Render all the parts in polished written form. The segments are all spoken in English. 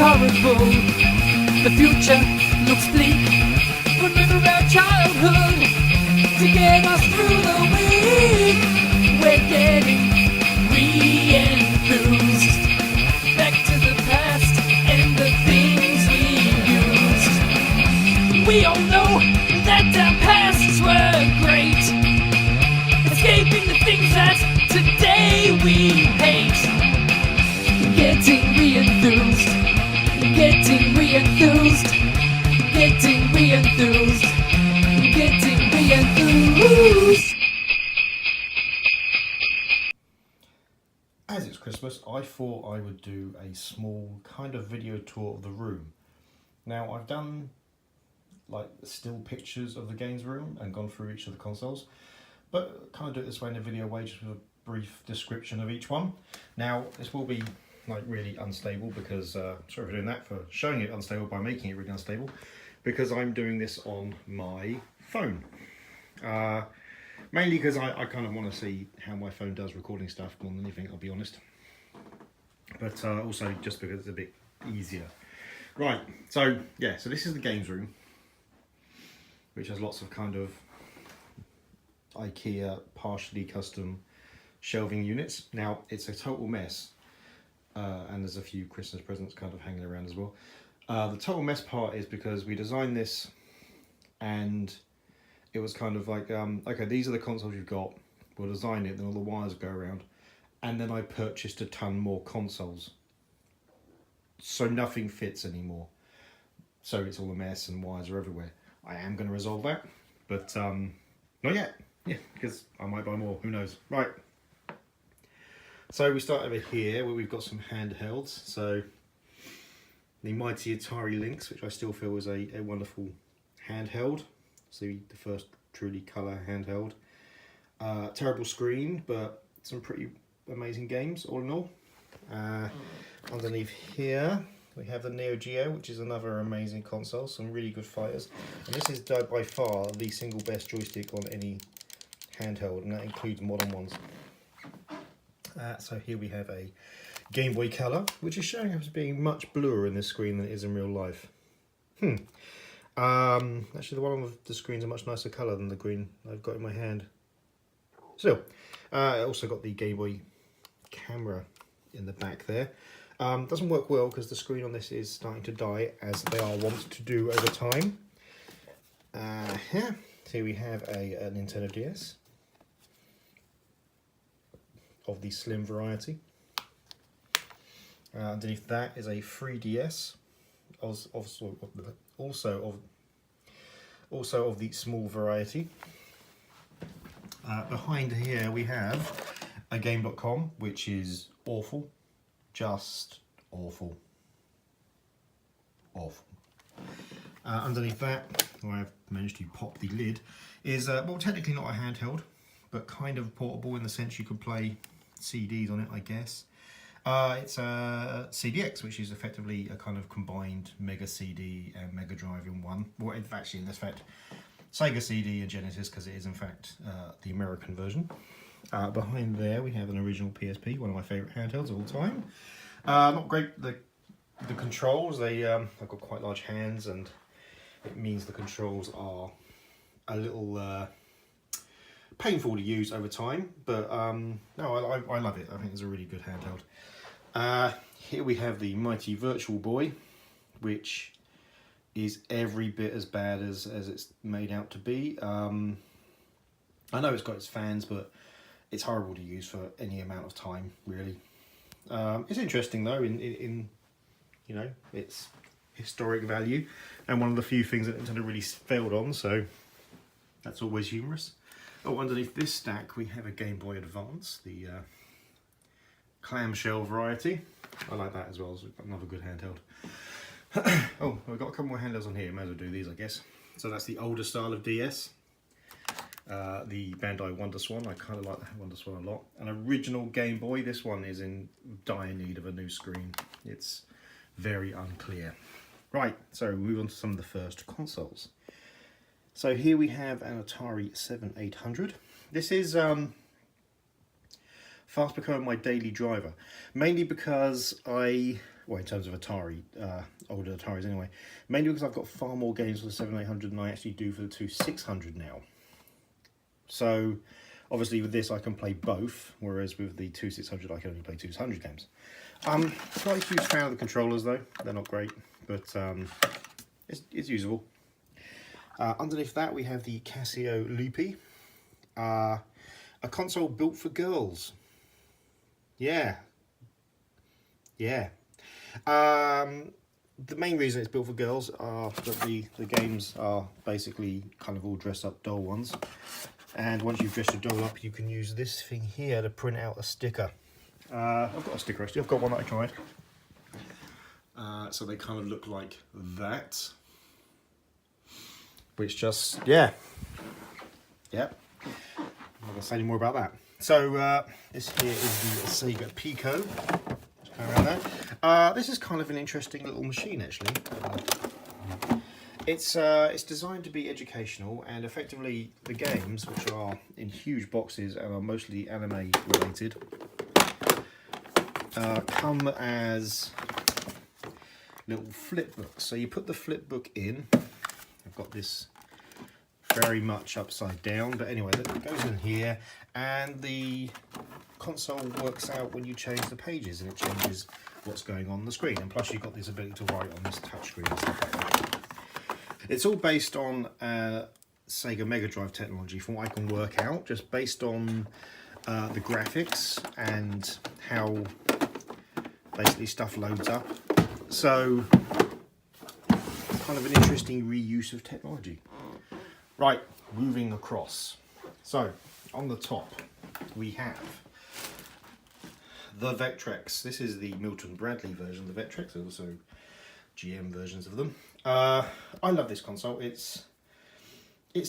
horrible. The future looks bleak. Remember our childhood to get us through the week. We're getting re-enthused. Back to the past and the things we used. We all know that our pasts were great. Escaping the things that today we hate. Getting re-enthused. Getting re-enthused. Getting re-enthused. Getting re-enthused. As it's Christmas, I thought I would do a small kind of video tour of the room. Now, I've done like still pictures of the games room and gone through each of the consoles, but kind of do it this way in a video way, just with a brief description of each one. Now, this will be like really unstable because, sorry for doing that, for showing it unstable by making it really unstable, because I'm doing this on my phone. Mainly because I kind of want to see how my phone does recording stuff more than anything, I'll be honest. But also just because it's a bit easier. Right, so yeah, so this is the games room, which has lots of kind of IKEA partially custom shelving units. Now, it's a total mess, and there's a few Christmas presents kind of hanging around as well. The total mess part is because we designed this and it was kind of like, okay, these are the consoles you've got, we'll design it, then all the wires go around, and then I purchased a ton more consoles. So nothing fits anymore. So it's all a mess and wires are everywhere. I am going to resolve that, but not yet. Yeah, because I might buy more, who knows. Right. So we start over here where we've got some handhelds. So the mighty Atari Lynx, which I still feel is a wonderful handheld. So the first truly colour handheld. Terrible screen, but some pretty amazing games all in all. Underneath here we have the Neo Geo, which is another amazing console, some really good fighters. And this is by far the single best joystick on any handheld, and that includes modern ones. So here we have a Game Boy Color, which is showing up as being much bluer in this screen than it is in real life. Actually the one on the screen is a much nicer colour than the green I've got in my hand. Still, I also got the Game Boy camera in the back there. Doesn't work well because the screen on this is starting to die, as they are wont to do over time. Here we have a Nintendo DS of the slim variety. Underneath that is a 3DS, also of the small variety. Behind here we have a Game.com, which is awful, just awful, awful. Underneath that, where I've managed to pop the lid, is well, technically not a handheld, but kind of portable in the sense you could play CDs on it, I guess. It's a CDX, which is effectively a kind of combined Mega CD and Mega Drive in one. Well, actually, in this fact, Sega CD and Genesis, because it is in fact the American version. Behind there we have an original PSP, one of my favourite handhelds of all time. Not great, the controls, I've got quite large hands, and it means the controls are a little painful to use over time, but no, I love it. I think it's a really good handheld. Here we have the mighty Virtual Boy, which is every bit as bad as it's made out to be. I know it's got its fans, but it's horrible to use for any amount of time, really. It's interesting though, in you know, its historic value, and one of the few things that Nintendo really failed on, so that's always humorous. Oh, underneath this stack we have a Game Boy Advance, the clamshell variety. I like that as well, it's another good handheld. Oh, we've got a couple more handhelds on here, may as well do these, I guess. So that's the older style of DS. The Bandai Wonder Swan, I kind of like that Wonder Swan a lot. An original Game Boy, this one is in dire need of a new screen. It's very unclear. Right, so we move on to some of the first consoles. So here we have an Atari 7800. This is fast becoming my daily driver, mainly because well, in terms of Atari, older Ataris anyway. Mainly because I've got far more games for the 7800 than I actually do for the 2600 now. So obviously with this I can play both, whereas with the 2600 I can only play 200 games. Not a huge fan of the controllers though, they're not great, but it's usable. Underneath that we have the Casio Loopy, a console built for girls. Yeah. The main reason it's built for girls are that the games are basically kind of all dressed up doll ones. And once you've dressed your doll up, you can use this thing here to print out a sticker. I've got a sticker actually, I've got one that I tried. So they kind of look like that. Which just, yeah. I'm not going to say any more about that. So this here is the Sega Pico. Just go around there. This is kind of an interesting little machine actually. It's designed to be educational, and effectively the games, which are in huge boxes and are mostly anime related, come as little flip books. So you put the flip book in. I've got this very much upside down, but anyway, that goes in here, and the console works out when you change the pages, and it changes what's going on the screen. And plus you've got this ability to write on this touchscreen and stuff like that. It's all based on Sega Mega Drive technology from what I can work out, just based on the graphics and how basically stuff loads up. So kind of an interesting reuse of technology. Right, moving across. So on the top we have the Vectrex. This is the Milton Bradley version of the Vectrex. There's also GM versions of them. I love this console. It's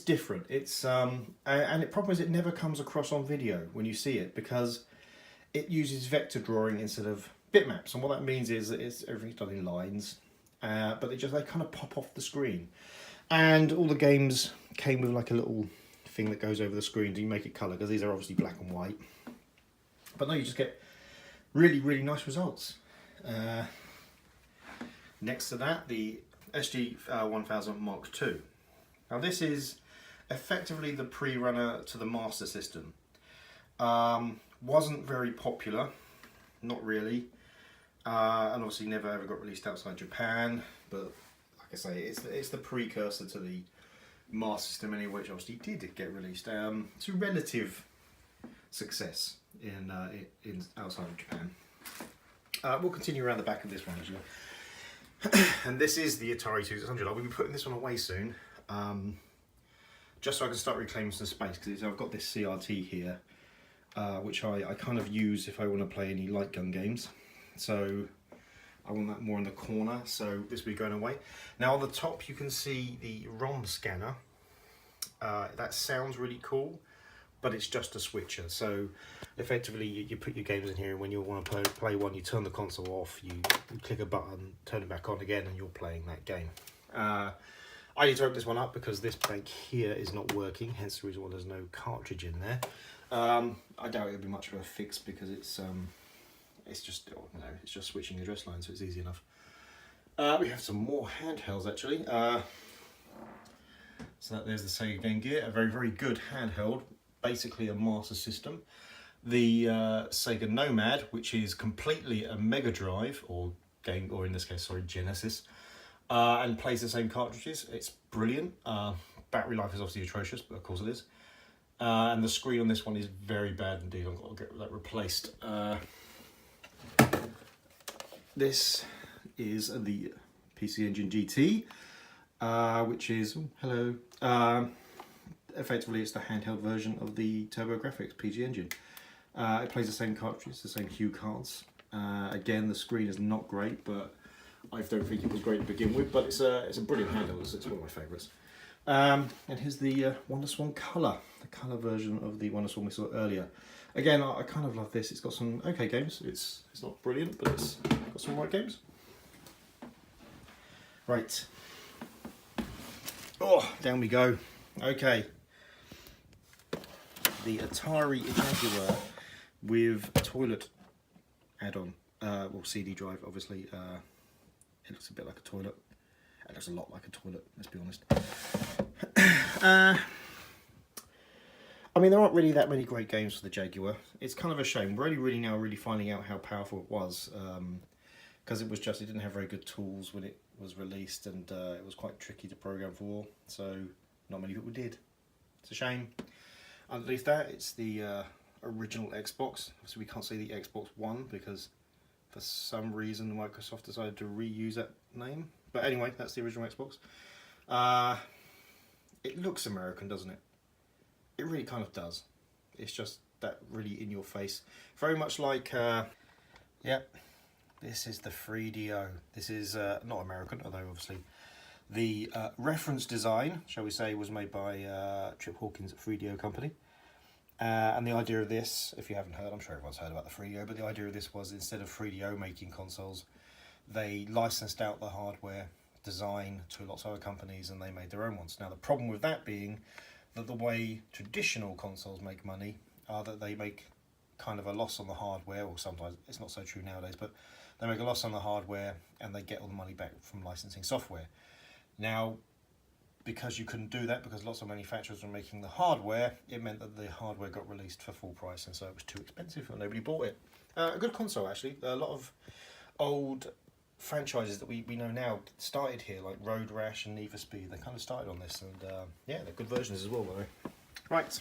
different. It's and the problem is it never comes across on video when you see it, because it uses vector drawing instead of bitmaps, and what that means is that everything's done in lines, but they kind of pop off the screen. And all the games came with like a little thing that goes over the screen to make it colour, because these are obviously black and white. But no, you just get really, really nice results. Next to that, the SG-1000 Mark II. Now this is effectively the pre-runner to the Master System. Wasn't very popular, not really, and obviously never ever got released outside Japan, but like I say, it's the precursor to the Master System anyway, which obviously did get released to relative success in outside of Japan. We'll continue around the back of this one actually. And this is the Atari 2600. I will be putting this one away soon, just so I can start reclaiming some space, because I've got this CRT here, which I kind of use if I want to play any light gun games. So I want that more in the corner, so this will be going away. Now on the top you can see the ROM scanner. That sounds really cool, but it's just a switcher. So effectively you put your games in here, and when you want to play one, you turn the console off, you click a button, turn it back on again, and you're playing that game. I need to open this one up because this bank here is not working, hence the reason why there's no cartridge in there. I doubt it'll be much of a fix, because it's just, you know, it's just switching address lines, so it's easy enough. We have some more handhelds actually. So there's the Sega Game Gear, a very, very good handheld, basically a Master System. The Sega Nomad, which is completely a Mega Drive, or in this case, sorry, Genesis, and plays the same cartridges. It's brilliant. Battery life is obviously atrocious, but of course it is. And the screen on this one is very bad indeed. I've got to get that replaced. This is the PC Engine GT, which is, effectively it's the handheld version of the TurboGrafx PC Engine. It plays the same cartridges, the same hue cards. Again, the screen is not great, but I don't think it was great to begin with, but it's a brilliant handheld. It's one of my favourites. And here's the WonderSwan Colour, the colour version of the WonderSwan we saw earlier. Again, I kind of love this. It's got some okay games. It's not brilliant, but it's got some right games. Right. Oh, down we go. Okay. The Atari Jaguar with a toilet add-on. well, CD drive, obviously. It looks a bit like a toilet. It looks a lot like a toilet, let's be honest. I mean, there aren't really that many great games for the Jaguar. It's kind of a shame. We're only really finding out how powerful it was, because it didn't have very good tools when it was released, and it was quite tricky to program for, so not many people did. It's a shame. Underneath that, it's the original Xbox. So we can't see the Xbox One because for some reason Microsoft decided to reuse that name. But anyway, that's the original Xbox. It looks American, doesn't it? It really kind of does. It's just that really in your face. Very much like, yep, this is the 3DO. This is not American, although obviously the reference design, shall we say, was made by Trip Hawkins at 3DO Company. And the idea of this, if you haven't heard, I'm sure everyone's heard about the 3DO, but the idea of this was instead of 3DO making consoles, they licensed out the hardware design to lots of other companies and they made their own ones. Now the problem with that being that the way traditional consoles make money are that they make kind of a loss on the hardware, or sometimes it's not so true nowadays, but they make a loss on the hardware and they get all the money back from licensing software. Now, because you couldn't do that, because lots of manufacturers were making the hardware, it meant that the hardware got released for full price, and so it was too expensive and nobody bought it. A good console, actually. A lot of old franchises that we know now started here, like Road Rash and Need for Speed. They kind of started on this, and yeah, they're good versions as well, though. Right,